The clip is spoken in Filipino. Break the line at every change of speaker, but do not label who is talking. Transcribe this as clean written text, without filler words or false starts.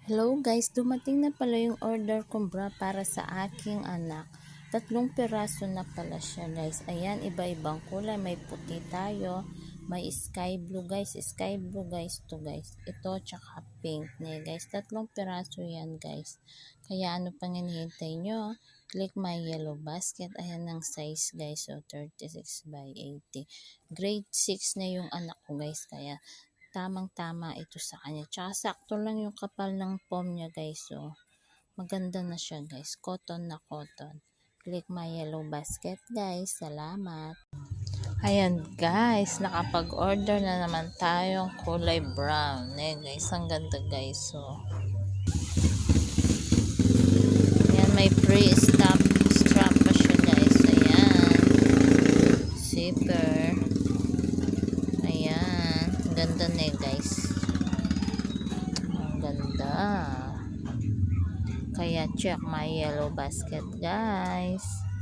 Hello guys, dumating na pala yung order kong bra para sa aking anak. 3 piraso na pala siya guys. Ayan, iba-ibang kulay. May puti tayo. May sky blue guys. Sky blue guys to guys. Ito tsaka pink niya guys. 3 piraso yan guys. Kaya ano pang hinihintay nyo? Click my yellow basket. Ayan ang size guys. So 36 by 80. Grade 6 na yung anak ko guys. Kaya tamang-tama ito sa kanya. Tsaka sakto lang yung kapal ng foam niya guys. So, maganda na siya guys. Cotton na cotton. Click my yellow basket guys. Salamat. Ayan guys. Nakapag-order na naman tayong kulay brown. Guys. Ang ganda guys. So, ayan. May pre-strap pa siya guys. Ayan. Zipper. Ayan. Ganda na guys. Ganda. Kaya check my yellow basket guys.